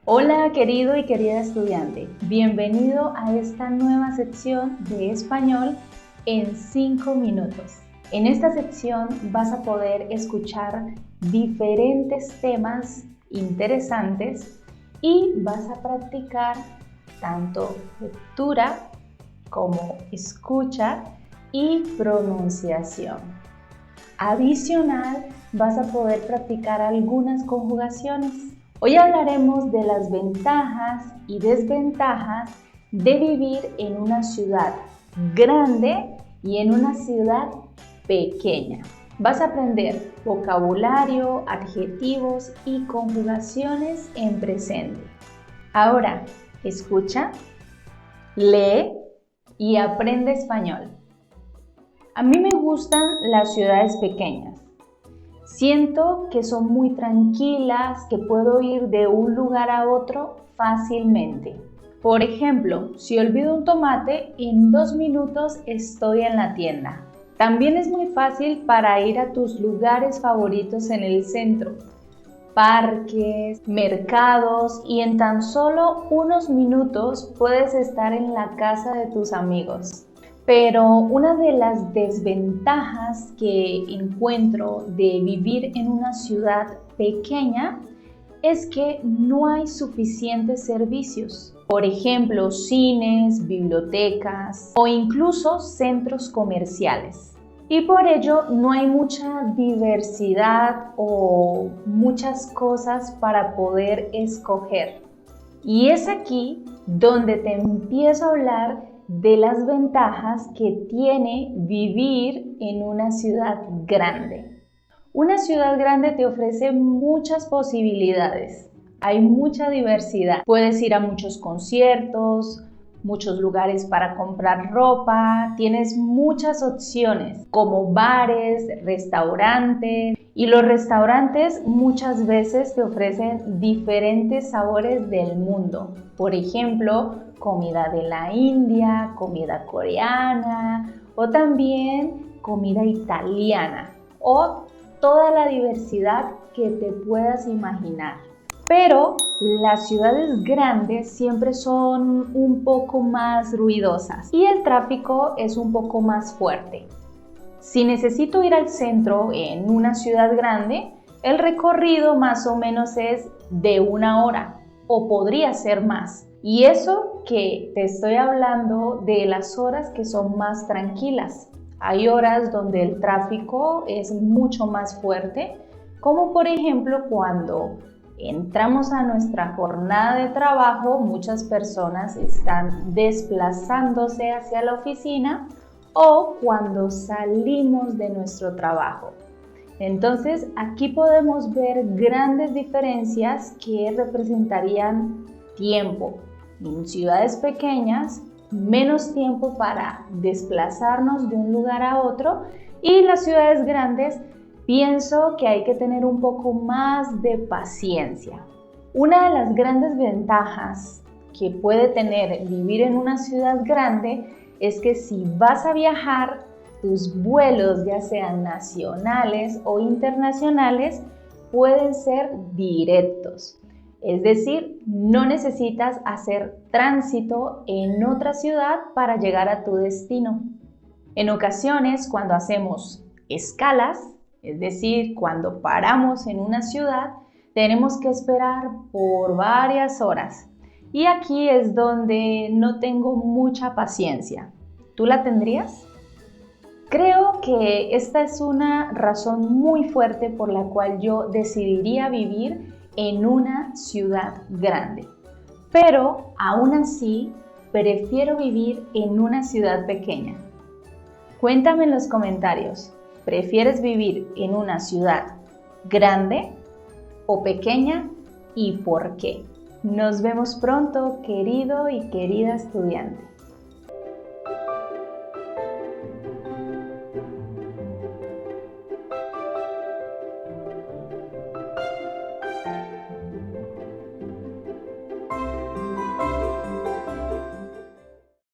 Hola querido y querida estudiante, bienvenido a esta nueva sección de español en 5 minutos. En esta sección vas a poder escuchar diferentes temas interesantes y vas a practicar tanto lectura como escucha y pronunciación. Adicional, vas a poder practicar algunas conjugaciones. Hoy hablaremos de las ventajas y desventajas de vivir en una ciudad grande y en una ciudad pequeña. Vas a aprender vocabulario, adjetivos y conjugaciones en presente. Ahora, escucha, lee y aprende español. A mí me gustan las ciudades pequeñas. Siento que son muy tranquilas, que puedo ir de un lugar a otro fácilmente. Por ejemplo, si olvido un tomate, en 2 minutos estoy en la tienda. También es muy fácil para ir a tus lugares favoritos en el centro, parques, mercados, y en tan solo unos minutos puedes estar en la casa de tus amigos. Pero una de las desventajas que encuentro de vivir en una ciudad pequeña es que no hay suficientes servicios. Por ejemplo, cines, bibliotecas o incluso centros comerciales. Y por ello no hay mucha diversidad o muchas cosas para poder escoger. Y es aquí donde te empiezo a hablar de las ventajas que tiene vivir en una ciudad grande. Una ciudad grande te ofrece muchas posibilidades. Hay mucha diversidad. Puedes ir a muchos conciertos, muchos lugares para comprar ropa. Tienes muchas opciones como bares, restaurantes. Y los restaurantes muchas veces te ofrecen diferentes sabores del mundo. Por ejemplo, comida de la India, comida coreana o también comida italiana o toda la diversidad que te puedas imaginar. Pero las ciudades grandes siempre son un poco más ruidosas y el tráfico es un poco más fuerte. Si necesito ir al centro en una ciudad grande, el recorrido más o menos es de 1 hora o podría ser más. Y eso que te estoy hablando de las horas que son más tranquilas. Hay horas donde el tráfico es mucho más fuerte, como por ejemplo cuando entramos a nuestra jornada de trabajo, muchas personas están desplazándose hacia la oficina o cuando salimos de nuestro trabajo. Entonces, aquí podemos ver grandes diferencias que representarían tiempo. En ciudades pequeñas, menos tiempo para desplazarnos de un lugar a otro, y las ciudades grandes, pienso que hay que tener un poco más de paciencia. Una de las grandes ventajas que puede tener vivir en una ciudad grande es que si vas a viajar, tus vuelos, ya sean nacionales o internacionales, pueden ser directos. Es decir, no necesitas hacer tránsito en otra ciudad para llegar a tu destino. En ocasiones, cuando hacemos escalas, es decir, cuando paramos en una ciudad, tenemos que esperar por varias horas. Y aquí es donde no tengo mucha paciencia. ¿Tú la tendrías? Creo que esta es una razón muy fuerte por la cual yo decidiría vivir en una ciudad grande. Pero aún así, prefiero vivir en una ciudad pequeña. Cuéntame en los comentarios, ¿prefieres vivir en una ciudad grande o pequeña y por qué? Nos vemos pronto, querido y querida estudiante.